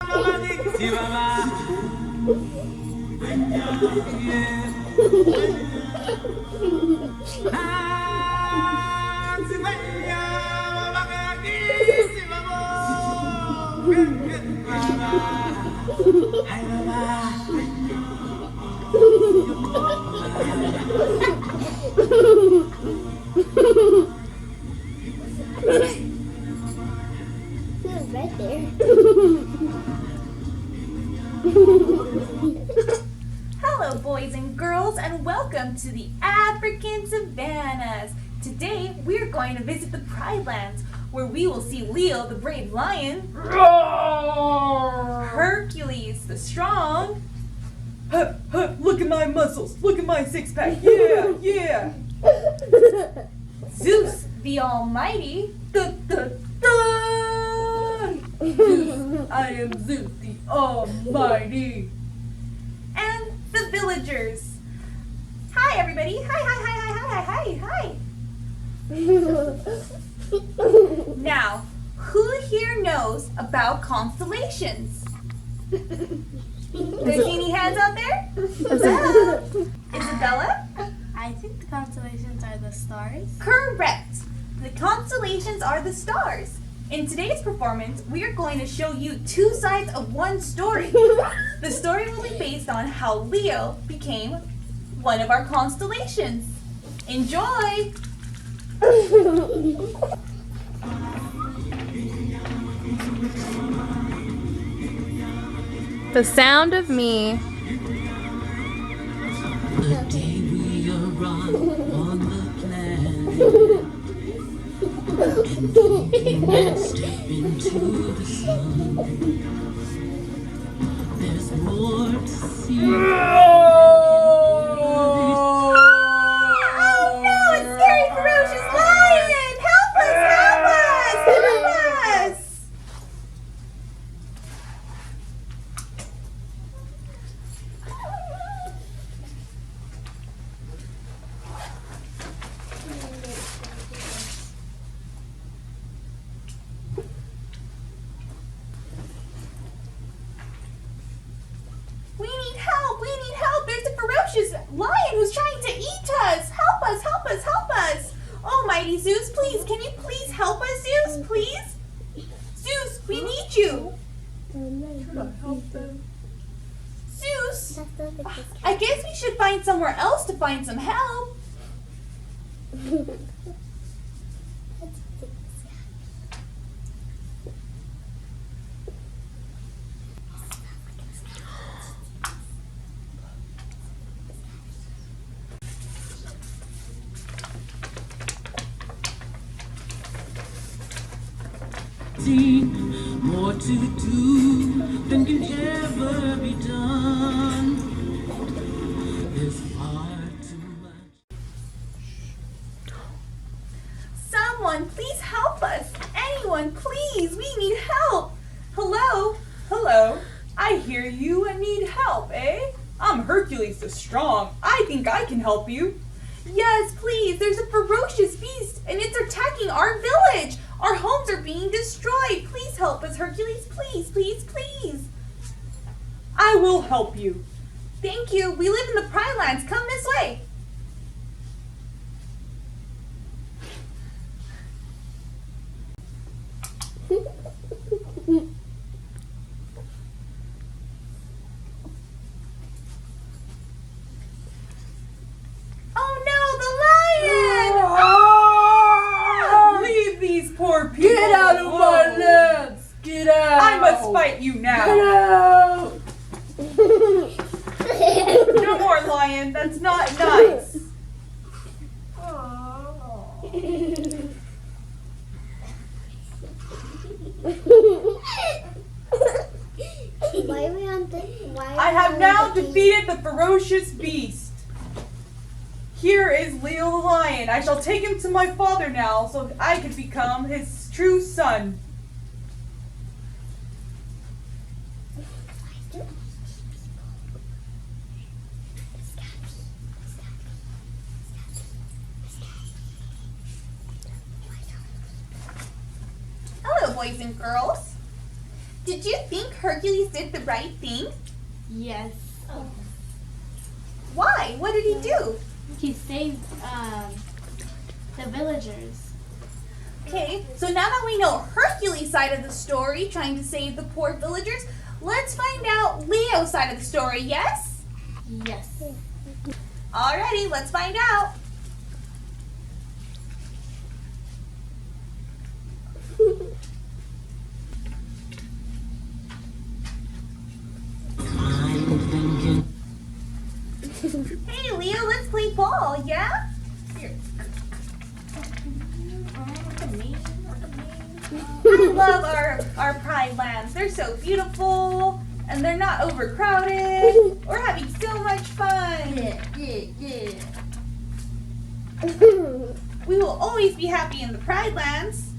Right there. Hello, boys and girls, and welcome to the African Savannahs. Today, we're going to visit the Pride Lands, where we will see Leo, the brave lion, Hercules, the strong. Look at my muscles! Look at my six-pack! Yeah, yeah! Zeus, the almighty. Zeus, I am Zeus, the almighty. And the villagers. Hi, everybody. Hi. Now, who here knows about constellations? Do I see any hands out there? Isabella? I think the constellations are the stars. Correct. The constellations are the stars. In today's performance, we are going to show you two sides of one story. The story will be based on how Leo became one of our constellations. Enjoy! The Sound of Me. The day we arrive on the planet and step into the sun, there's more to see. Oh no, a scary, ferocious lion! Help us! We need help! There's a ferocious lion who's trying to eat us! Help us! Almighty Zeus, please, can you please help us, Zeus? Please? Zeus, we need you! Zeus! I guess we should find somewhere else to find some help. More to do than can ever be done. There's far too much. Someone, please help us. Anyone, please. We need help. Hello? I hear you and need help, eh? I'm Hercules the Strong. I think I can help you. Yes, please. There's a ferocious beast and it's attacking our village. Our homes are being destroyed. Please help us, Hercules. Please. I will help you. Thank you. We live in the Pride Lands. Come this way. Oh no, the lion! Leave these poor people. Get out of my lands! Get out! I must fight you now. Get out! No more, lion. That's not nice. Why are we on the? I have now defeated the ferocious beast. Here is Leo the lion. I shall take him to my father now so that I can become his true son. Hello, boys and girls. Did you think Hercules did the right thing? Yes. Why? What did he do? He saved the villagers. Okay, so now that we know Hercules' side of the story, trying to save the poor villagers, let's find out Leo's side of the story, yes? Yes. Alrighty, let's find out. Hey Leo, let's play ball, yeah? Here. I love our pride lands. They're so beautiful and they're not overcrowded. We're having so much fun. Yeah. We will always be happy in the pride lands.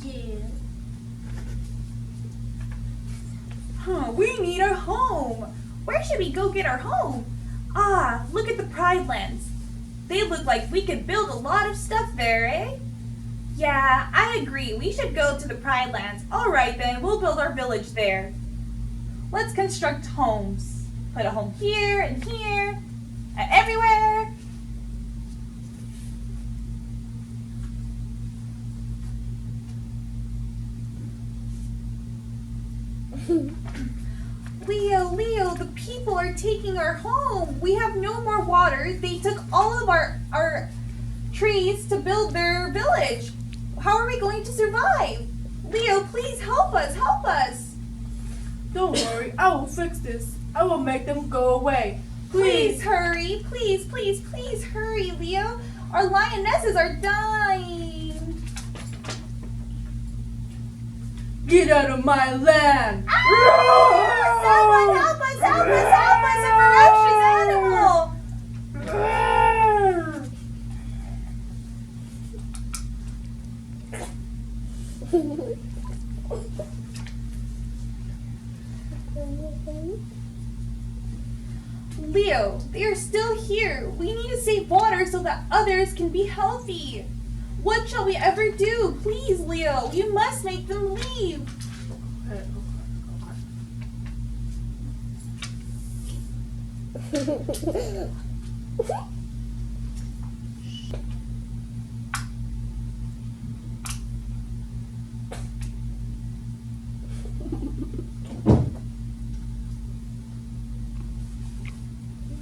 Yeah. We need a home. Where should we go get our home? Ah, look at the pride lands. They look like we could build a lot of stuff there, eh? Yeah, I agree. We should go to the pride lands. All right then, we'll build our village there. Let's construct homes. Put a home here and everywhere. Leo, the people are taking our home. We have no more water. They took all of our trees to build their village. How are we going to survive? Leo, please help us. Don't worry, I will fix this. I will make them go away. Please hurry. Please hurry, Leo. Our lionesses are dying. Get out of my land! Someone help us, a ferocious animal. Leo, they are still here. We need to save water so that others can be healthy. What shall we ever do? Please, Leo, you must make them leave.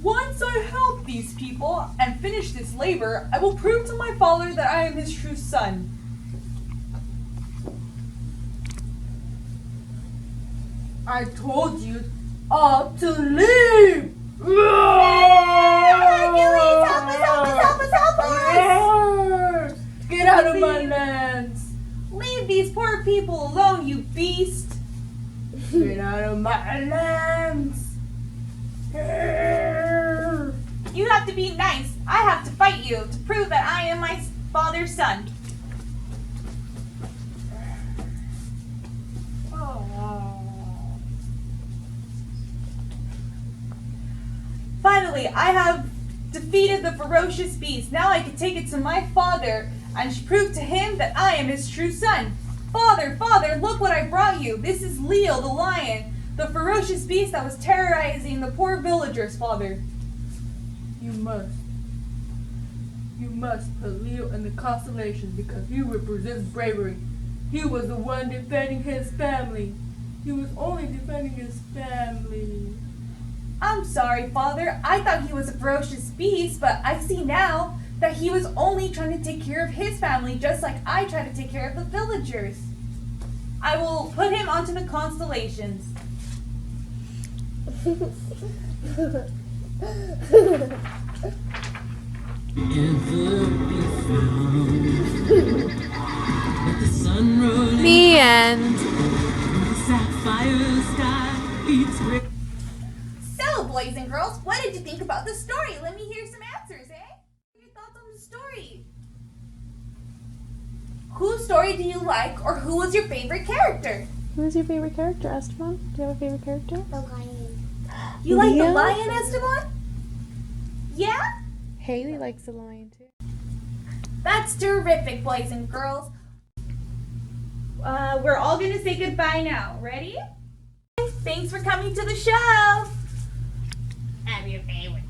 Once I help these people and finish this labor, I will prove to my father that I am his true son. I told you all to leave! Hercules, help us! Get out of my lands! Leave these poor people alone, you beast! Get out of my lands! You have to be nice. I have to fight you to prove that I am my father's son. Finally, I have defeated the ferocious beast. Now I can take it to my father and prove to him that I am his true son. Father, look what I brought you. This is Leo the lion, the ferocious beast that was terrorizing the poor villagers, father. You must put Leo in the constellations because he represents bravery. He was the one defending his family. He was only defending his family. I'm sorry, father. I thought he was a ferocious beast, but I see now that he was only trying to take care of his family just like I try to take care of the villagers. I will put him onto the constellations. The sun rolling The end. the sapphire sky beats rip. So, boys and girls, what did you think about the story? Let me hear some answers, eh? What are your thoughts on the story? Whose story do you like, or who was your favorite character? Who's your favorite character, Esteban? Do you have a favorite character? The lion. You like the Leo? lion, Esteban? Yeah? Haley likes the lion too. That's terrific, boys and girls. we're all gonna say goodbye now. Ready? Thanks for coming to the show. I'm your favorite.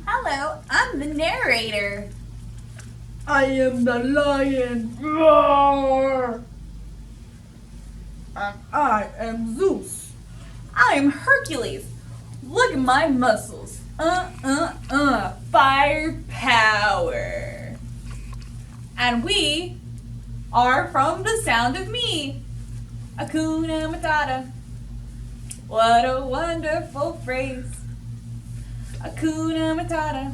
Hello, I'm the narrator. I am the lion. Roar! And I am Zeus. I'm Hercules. Look at my muscles. Firepower. And we are from the sound of me. Hakuna Matata. What a wonderful phrase. Hakuna Matata.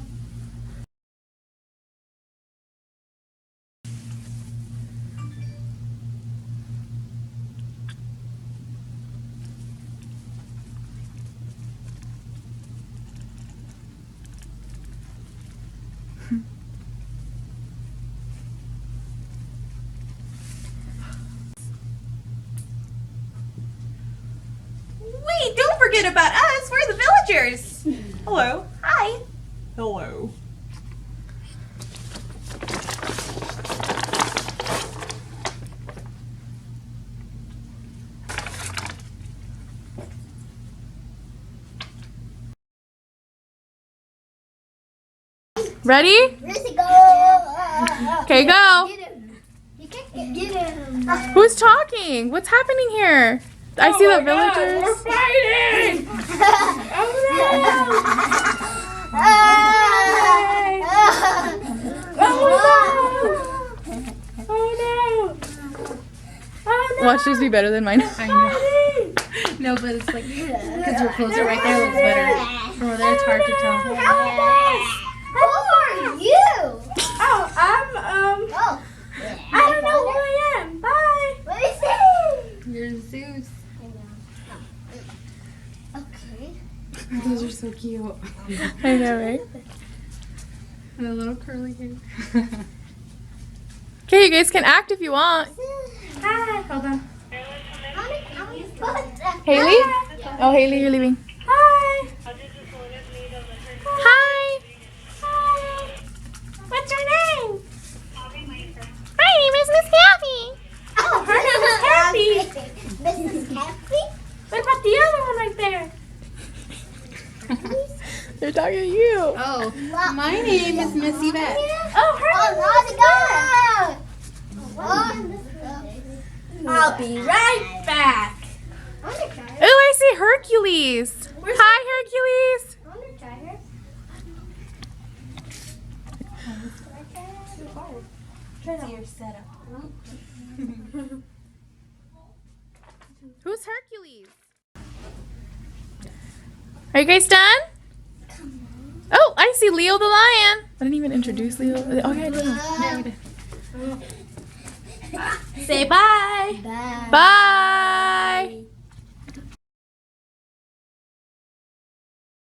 Wait, don't forget about us. We're the villagers. Hello. Hi. Hello. Ready? Where's he go? Okay, go. Get him. You can't get him. Who's talking? What's happening here? I see the villagers. We're fighting! Watch this be better than mine. I know. No, but it's like, because we're closer right there, it looks better. From over there, it's hard to tell. Who are you? Oh, I'm, Oh. I don't know who I am. Bye! What is it? You're Zeus. Okay. Those are so cute. I know, right? And a little curly hair. Okay, you guys can act if you want. Hi. Hold on. Haley? Oh, Haley, you're leaving. Hi! Hi. What's your name? My name is Miss Kathy. Oh, her name is Happy. Mrs. Happy? What about the other one right there? They're talking to you. Oh, my name is Miss Yvette. Oh, her name I'll be right back. Oh, I see Hercules. Hi, Hercules. I want to try her. Who's Hercules? Are you guys done? Oh, I see Leo the lion. I didn't even introduce Leo. Okay, I did. Say bye. Bye. Bye.